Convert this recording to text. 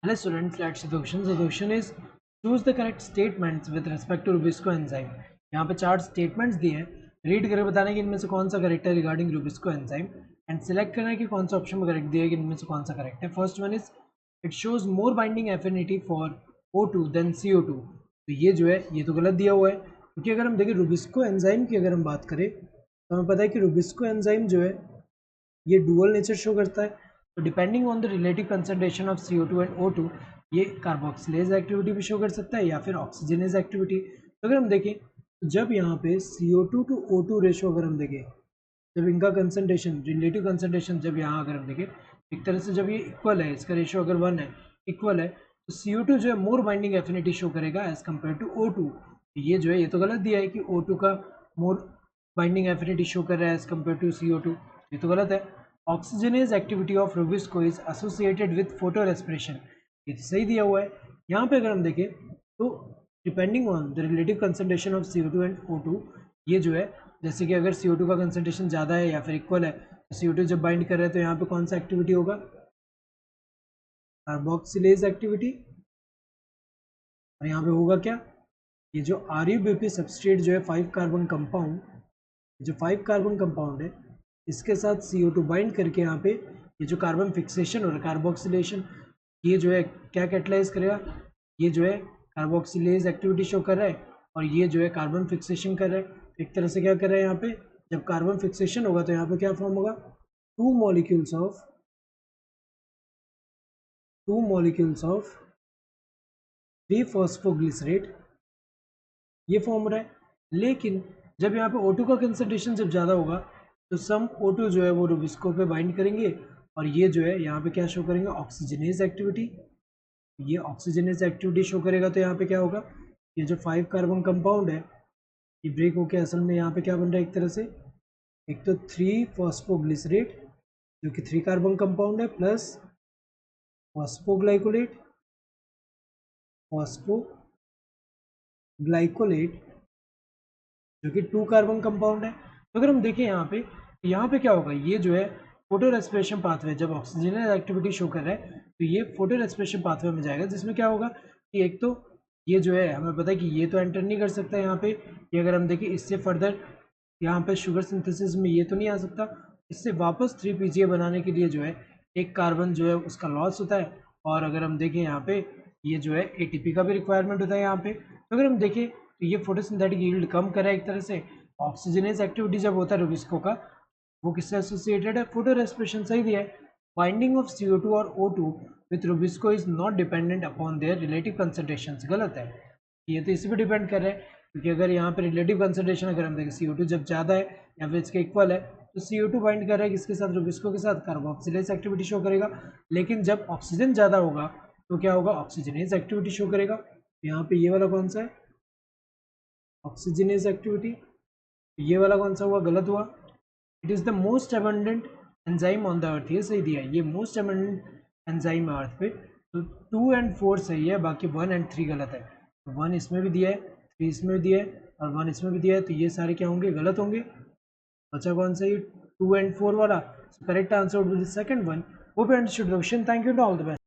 Hello students, let's see the question. So the question is choose the correct statements with respect to Rubisco enzyme. यहाँ पे 4 statements दिए हैं, read करके बताना है कि इनमें से कौन सा करेक्ट है regarding Rubisco enzyme and select करना है कि कौन सा ऑप्शन में करेक्ट दिया है कि इनमें से कौन सा करेक्ट है. First one is it shows more binding affinity for O2 than CO2. तो ये जो है ये तो गलत दिया हुआ है, क्योंकि अगर हम देखें Rubisco एंजाइम की अगर हम बात करें तो हमें पता है कि Rubisco एंजाइम जो है ये डुअल नेचर शो करता है. तो depending on the relative concentration of CO2 and O2 ये कार्बोक्सिलेज एक्टिविटी भी शो कर सकता है या फिर ऑक्सीजनेज एक्टिविटी. तो अगर हम देखें जब यहाँ पे CO2 टू O2 रेशो अगर हम देखें, जब इनका कंसंट्रेशन रिलेटिव कंसंट्रेशन जब यहाँ अगर हम देखें एक तरह से जब ये इक्वल है, इसका रेशो अगर 1 है इक्वल है, तो CO2 जो है मोर बाइंडिंग एफिनिटी शो करेगा एज कम्पेयर टू O2. ये जो है ये तो गलत दिया है कि O2 का मोर बाइंडिंग एफिनिटी शो कर रहा है एज कम्पेयर टू CO2, ये तो गलत है. Oxygenase activity of Rubisco is associated with photo respiration, ये तो सही दिया हुआ है. यहाँ पे अगर हम देखें तो depending on the relative concentration of CO2 and O2 ये जो है जैसे कि अगर CO2 का कंसंट्रेशन ज़्यादा है या फिर इक्वल है तो CO2 जब बाइंड कर रहे हैं तो यहाँ पे कौन सा एक्टिविटी होगा, कार्बोक्सिलेज एक्टिविटी. और यहाँ पे होगा क्या, ये जो RuBP सबस्ट्रेट जो है 5 कार्बन कंपाउंड, जो 5 कार्बन कंपाउंड है इसके साथ CO2 बाइंड करके यहाँ पे ये जो कार्बन फिक्सेशन और कार्बोक्सिलेशन ये जो है क्या कैटलाइज करेगा, ये जो है कार्बोक्सिलेज एक्टिविटी शो कर रहा है और ये जो है कार्बन फिक्सेशन कर रहा है. एक तरह से क्या कर रहा है यहाँ पे जब कार्बन फिक्सेशन होगा तो यहाँ पे क्या फॉर्म होगा, टू मॉलिक्यूल्स ऑफ 3-फॉस्फोग्लिसरेट ये फॉर्म हो रहा है. लेकिन जब यहाँ पे O2 का कंसंट्रेशन जब ज़्यादा होगा तो सम O2 जो है वो Rubisco पे बाइंड करेंगे और ये जो है यहाँ पे क्या शो करेंगे, ऑक्सीजनेज एक्टिविटी. ये ऑक्सीजनेज एक्टिविटी शो करेगा तो यहाँ पे क्या होगा, ये जो 5 कार्बन कंपाउंड है ये ब्रेक होकर असल में यहाँ पे क्या बन रहा है एक तरह से, एक तो 3-फॉस्फोग्लिसरेट जो कि 3 कार्बन कंपाउंड है प्लस फॉस्फोग्लाइकोलेट जो कि 2 कार्बन कंपाउंड है. तो अगर हम देखें यहाँ पे क्या होगा, ये जो है फोटो रेस्पिरेशन पाथवे जब ऑक्सीजनल एक्टिविटी शो कर रहा है तो ये फोटो रेस्पिरेशन पाथवे में जाएगा, जिसमें क्या होगा कि एक तो ये जो है हमें पता है कि ये तो एंटर नहीं कर सकता यहाँ पे, ये अगर हम देखें इससे फर्दर यहाँ पे शुगर सिंथेसिस में ये तो नहीं आ सकता, इससे वापस 3 PGA बनाने के लिए जो है एक कार्बन जो है उसका लॉस होता है. और अगर हम देखें यहाँ पे ये जो है ATP का भी रिक्वायरमेंट होता है यहाँ पे. तो अगर हम देखें तो ये फोटोसिंथेटिक यील्ड कम कर रहा है एक तरह से. ऑक्सीजनेज एक्टिविटी जब होता है Rubisco का वो किससे एसोसिएटेड है, फोटो रेस्पिरेशन, सही दिया है. बाइंडिंग ऑफ CO2 और O2 with Rubisco is not dependent upon their relative concentration, गलत है. ये तो इसी पे डिपेंड कर रहा है, क्योंकि अगर यहाँ पे रिलेटिव कंसंट्रेशन अगर हम देखें CO2 जब ज़्यादा है या फिर इसके इक्वल है तो CO2 बाइंड कर रहा है किसके साथ, Rubisco के साथ, कार्बोक्सिलेज एक्टिविटी शो करेगा. लेकिन जब ऑक्सीजन ज़्यादा होगा तो क्या होगा, ऑक्सीजनेज एक्टिविटी शो करेगा. यहाँ पे ये वाला कौन सा है, ऑक्सीजनेज एक्टिविटी, ये वाला कौन सा हुआ, गलत हुआ. It is the most abundant enzyme on the earth, ये सही दिया है, ये मोस्ट अबंडेंट एंजाइम है अर्थ पे. तो 2 और 4 सही है, बाकी 1 और 3 गलत है. तो 1 इसमें भी दिया है, 3 इसमें भी दिया है और 1 इसमें भी दिया है, तो ये सारे क्या होंगे, गलत होंगे. बचा कौन सा, ये 2 और 4 वाला. Correct answer would be the second one. Hope you understood the question. Thank you, all the best.